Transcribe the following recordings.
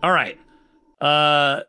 All right. Uh,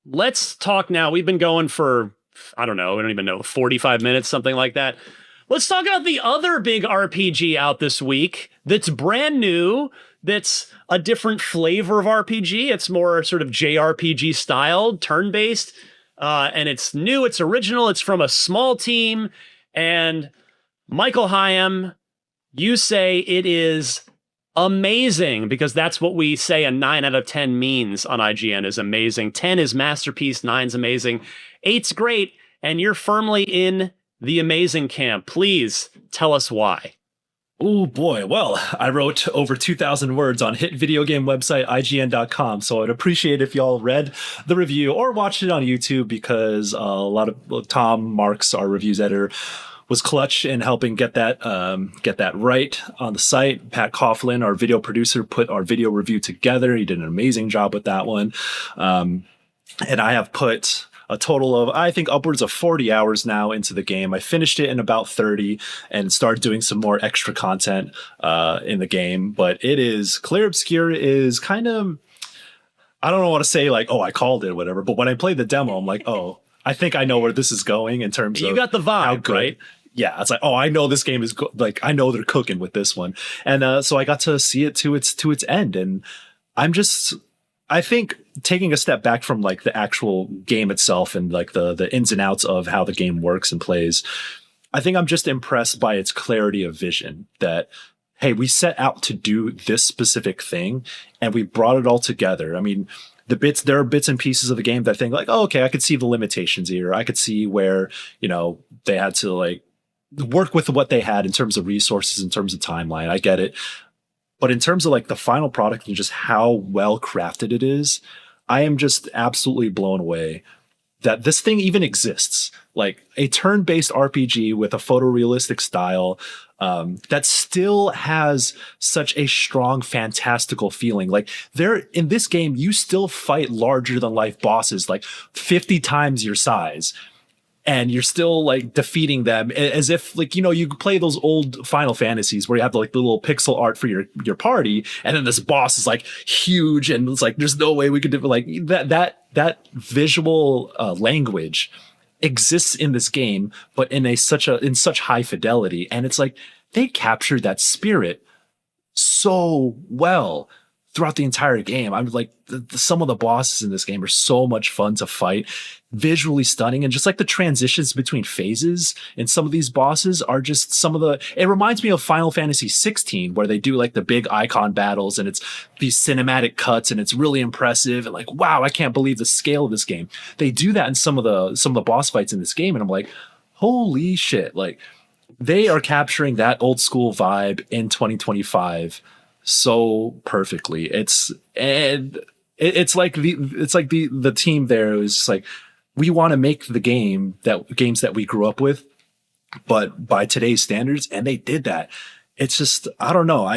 let's talk now. We've been going for, I don't know, I don't even know, 45 minutes, something like that. Let's talk about the other big RPG out this week that's brand new, that's a different flavor of RPG. It's more sort of JRPG styled, turn based, and it's new, it's original, it's from a small team. And Michael Hyam, you say it is amazing, because that's what we say a 9 out of 10 means on IGN is amazing. 10 is masterpiece, 9's amazing, 8's great, and you're firmly in the amazing camp. Please tell us why. Oh boy, well, I wrote over 2,000 words on hit video game website IGN.com, so I'd appreciate if y'all read the review or watched it on YouTube, because a lot of Tom Marks, our reviews editor, was clutch in helping get that right on the site. Pat Coughlin, our video producer, put our video review together. He did an amazing job with that one. And I have put a total of, I think, upwards of 40 hours now into the game. I finished it in about 30 and started doing some more extra content in the game. But it is, Clair Obscur is kind of, I don't know what to say, like, oh, I called it, whatever. But when I played the demo, I'm like, oh, I think I know where this is going in terms of you got the vibe, how good. Right? Yeah, it's like, oh, I know this game is like, I know they're cooking with this one. And so I got to see it to its end. And I think taking a step back from like the actual game itself and like the ins and outs of how the game works and plays, I think I'm just impressed by its clarity of vision that, hey, we set out to do this specific thing and we brought it all together. I mean, there are bits and pieces of the game that I think like, oh, okay, I could see the limitations here. I could see where, they had to like work with what they had in terms of resources, in terms of timeline. I get it. But in terms of like the final product and just how well crafted it is, I am just absolutely blown away that this thing even exists. Like a turn-based RPG with a photorealistic style that still has such a strong, fantastical feeling. Like in this game, you still fight larger than life bosses, like 50 times your size. And you're still like defeating them as if like, you play those old Final Fantasies where you have like the little pixel art for your party. And then this boss is like huge. And it's like, there's no way we could do like that visual language exists in this game, but in such high fidelity. And it's like, they captured that spirit so well throughout the entire game. I'm like, some of the bosses in this game are so much fun to fight, visually stunning, and just like the transitions between phases in some of these bosses are just it reminds me of Final Fantasy 16, where they do like the big icon battles and it's these cinematic cuts and it's really impressive and like, wow, I can't believe the scale of this game. They do that in some of the boss fights in this game, and I'm like, holy shit, like they are capturing that old school vibe in 2025 so perfectly. It's like the team there is like, we want to make the games that we grew up with, but by today's standards, and they did that. It's just, I don't know.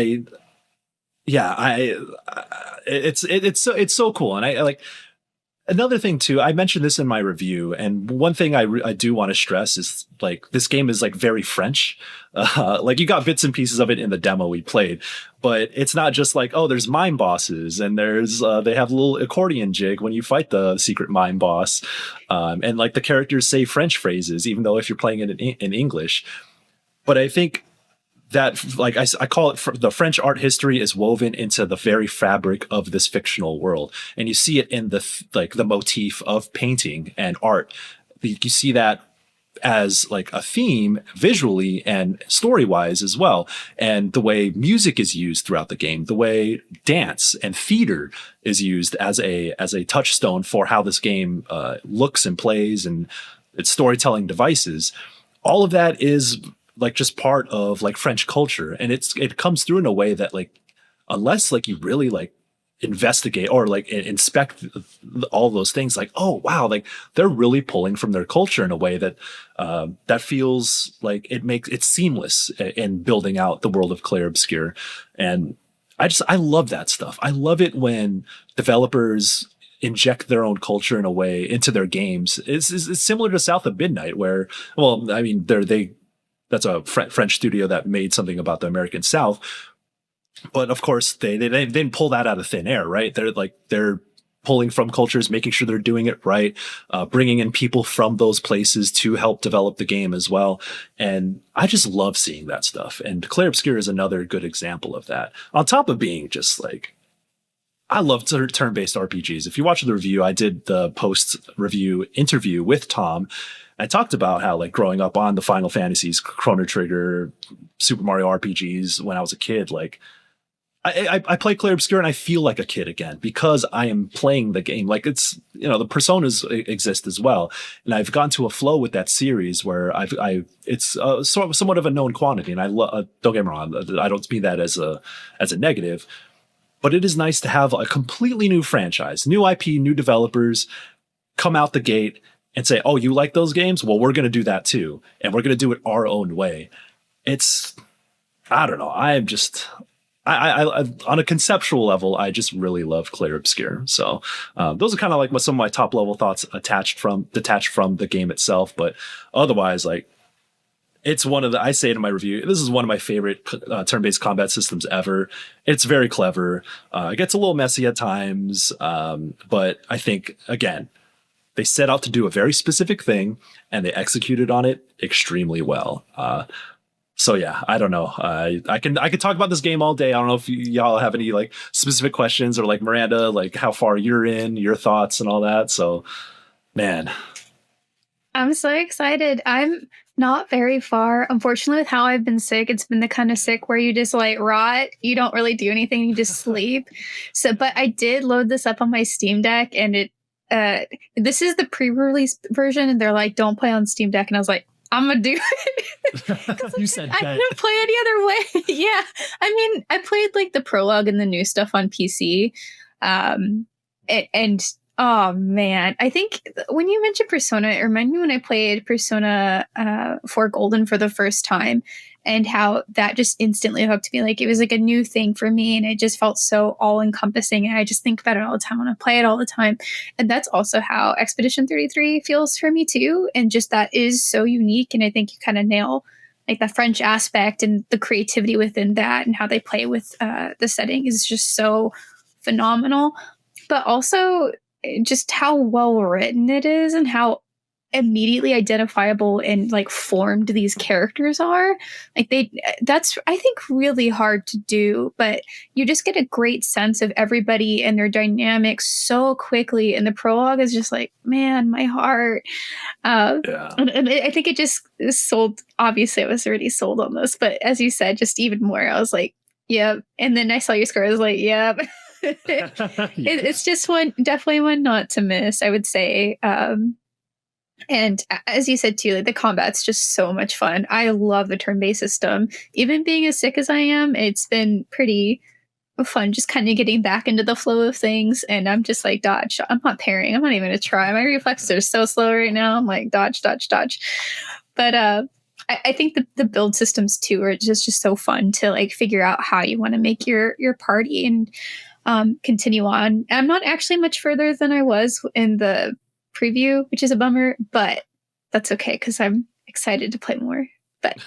It's so cool. And I like, another thing too, I mentioned this in my review, and one thing I do want to stress is like, this game is like very French. Like you got bits and pieces of it in the demo we played, but it's not just like, oh, there's mime bosses and there's they have a little accordion jig when you fight the secret mime boss, and like the characters say French phrases, even though if you're playing it in English. But I think that, like I call it, the French art history is woven into the very fabric of this fictional world, and you see it in the motif of painting and art. You see that as like a theme visually and story-wise as well, and the way music is used throughout the game, the way dance and theater is used as a touchstone for how this game looks and plays and its storytelling devices. All of that is like just part of like French culture, and it comes through in a way that like, unless like you really like investigate or like inspect all those things, like, oh wow, like they're really pulling from their culture in a way that that feels like it's seamless in building out the world of Clair Obscur. And I love that stuff. I love it when developers inject their own culture in a way into their games. It's similar to South of Midnight, where, well, I mean, that's a French studio that made something about the American South. But of course, they didn't pull that out of thin air, right? They're pulling from cultures, making sure they're doing it right, bringing in people from those places to help develop the game as well. And I just love seeing that stuff. And Clair Obscur is another good example of that. On top of being just like, I love turn-based RPGs. If you watch the review, I did the post-review interview with Tom. I talked about how like growing up on the Final Fantasies, Chrono Trigger, Super Mario RPGs when I was a kid, like I play Clair Obscur and I feel like a kid again because I am playing the game. Like it's, you know, the personas exist as well. And I've gone to a flow with that series where it's somewhat of a known quantity. And don't get me wrong, I don't mean that as a negative, but it is nice to have a completely new franchise, new IP, new developers come out the gate and say, oh, you like those games? Well, we're going to do that too. And we're going to do it our own way. It's, I don't know. I'm just, I on a conceptual level, I just really love Clair Obscur. So those are kind of like some of my top level thoughts detached from the game itself. But otherwise, like it's I say it in my review, this is one of my favorite turn-based combat systems ever. It's very clever. It gets a little messy at times. But I think, again, they set out to do a very specific thing and they executed on it extremely well. So yeah, I don't know. I can talk about this game all day. I don't know if y'all have any like specific questions or like Miranda, like how far you're in, your thoughts and all that. So, man, I'm so excited. I'm not very far. Unfortunately, with how I've been sick, it's been the kind of sick where you just like rot. You don't really do anything. You just sleep. So, but I did load this up on my Steam Deck, and this is the pre-release version, and they're like, "Don't play on Steam Deck," and I was like, I'm gonna do it. You said I couldn't play any other way. Yeah. I mean, I played like the prologue and the new stuff on PC. And oh man, I think when you mentioned Persona, it reminded me when I played Persona 4 Golden for the first time and how that just instantly hooked me. Like it was like a new thing for me and it just felt so all encompassing. And I just think about it all the time. I want to play it all the time. And that's also how Expedition 33 feels for me too. And just that is so unique. And I think you kind of nail like the French aspect and the creativity within that and how they play with the setting is just so phenomenal. But also just how well written it is and how immediately identifiable and like formed these characters are. Like that's I think really hard to do, but you just get a great sense of everybody and their dynamics so quickly, and the prologue is just like, man, my heart. And I think it just is sold. Obviously I was already sold on this, but as you said, just even more, I was like, yep. And then I saw your score, I was like, yep. It's just definitely one not to miss, I would say. And as you said too, like, the combat's just so much fun. I love the turn-based system. Even being as sick as I am, it's been pretty fun just kind of getting back into the flow of things. And I'm just like, dodge. I'm not parrying. I'm not even going to try. My reflexes are so slow right now. I'm like, dodge, dodge, dodge. But I think the build systems too are just so fun to like figure out how you want to make your party and continue on. I'm not actually much further than I was in the preview, which is a bummer, but that's okay because I'm excited to play more. But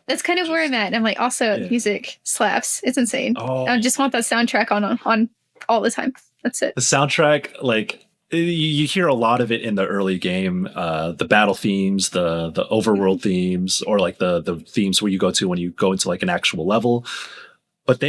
that's kind of where I'm at. And I'm like, also music slaps. It's insane. I just want that soundtrack on all the time. That's it. The soundtrack, like you hear a lot of it in the early game, the battle themes, the overworld themes, or like the themes where you go to when you go into like an actual level. But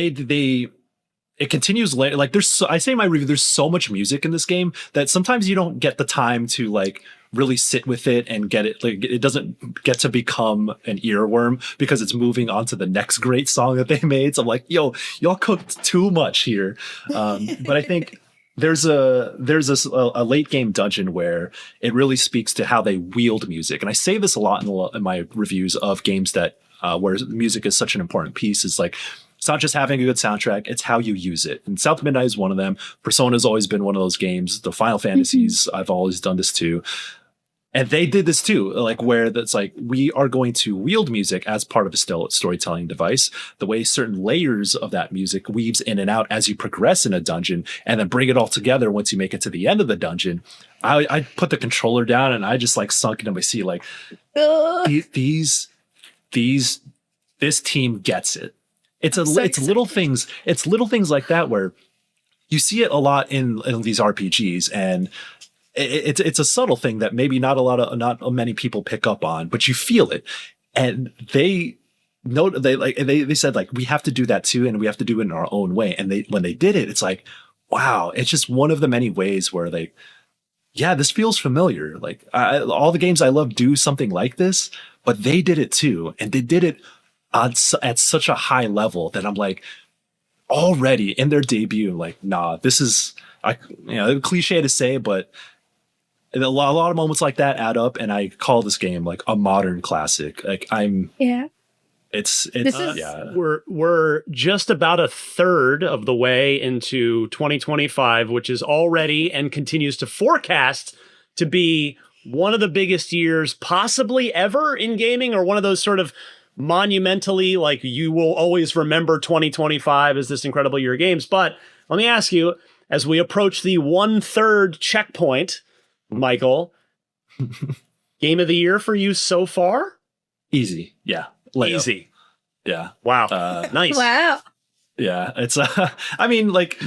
it continues later. Like I say in my review, there's so much music in this game that sometimes you don't get the time to like really sit with it and get it. Like it doesn't get to become an earworm because it's moving on to the next great song that they made. So I'm like, yo, y'all cooked too much here. But I think there's a late game dungeon where it really speaks to how they wield music. And I say this a lot in my reviews of games that where music is such an important piece. Is like, it's not just having a good soundtrack, it's how you use it. And South Midnight is one of them. Persona's always been one of those games. The Final Fantasies, I've always done this too. And they did this too, like where that's like, we are going to wield music as part of a storytelling device, the way certain layers of that music weaves in and out as you progress in a dungeon, and then bring it all together once you make it to the end of the dungeon. I put the controller down and I just like sunk into my seat, like, this team gets it. It's little things like that where you see it a lot in these RPGs, and it's a subtle thing that maybe not many people pick up on, but you feel it. And they said like, we have to do that too, and we have to do it in our own way. And when they did it, it's like, wow, it's just one of the many ways where yeah, this feels familiar. Like all the games I love do something like this, but they did it too, and they did it at such a high level that I'm like, already in their debut, like, nah, this is, cliche to say, but a lot of moments like that add up, and I call this game like a modern classic. Like we're just about a third of the way into 2025, which is already and continues to forecast to be one of the biggest years possibly ever in gaming, or one of those sort of monumentally, like, you will always remember 2025 as this incredible year of games. But let me ask you, as we approach the 1/3 checkpoint, Michael, game of the year for you so far? Easy. Yeah. Easy. Yeah. Wow. Nice. Wow. Yeah. It's, I mean, like,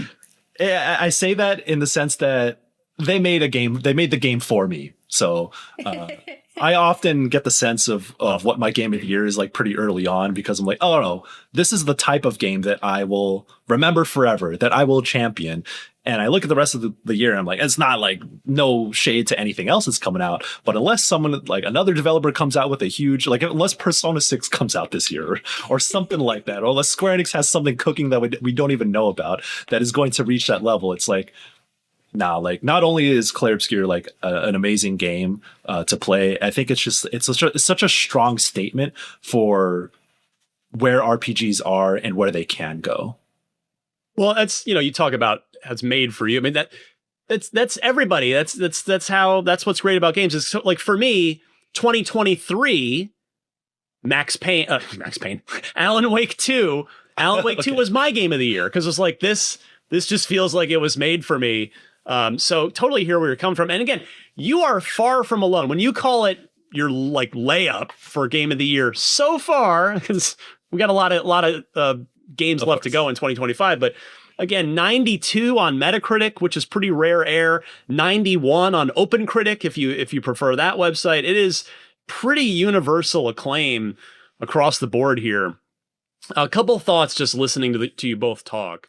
I say that in the sense that they made the game for me. So, I often get the sense of what my game of the year is like pretty early on, because I'm like, oh no, this is the type of game that I will remember forever, that I will champion. And I look at the rest of the year and I'm like, it's not like, no shade to anything else that's coming out, but unless someone like another developer comes out with a huge, like, unless Persona 6 comes out this year or something like that, or unless Square Enix has something cooking that we don't even know about that is going to reach that level, it's like, nah, like, not only is Clair Obscur like an amazing game to play, I think it's such a strong statement for where RPGs are and where they can go. Well, that's, you talk about has made for you. I mean, that's everybody. That's what's great about games. Is so, like, for me, 2023, Max Payne, Alan Wake 2 Okay. was my game of the year, because it's like, this just feels like it was made for me. So totally hear where you're coming from. And again, you are far from alone when you call it your like layup for game of the year so far, because we got a lot of games left to go in 2025. But again, 92 on Metacritic, which is pretty rare air, 91 on OpenCritic, if you prefer that website. It is pretty universal acclaim across the board here. A couple thoughts just listening to you both talk.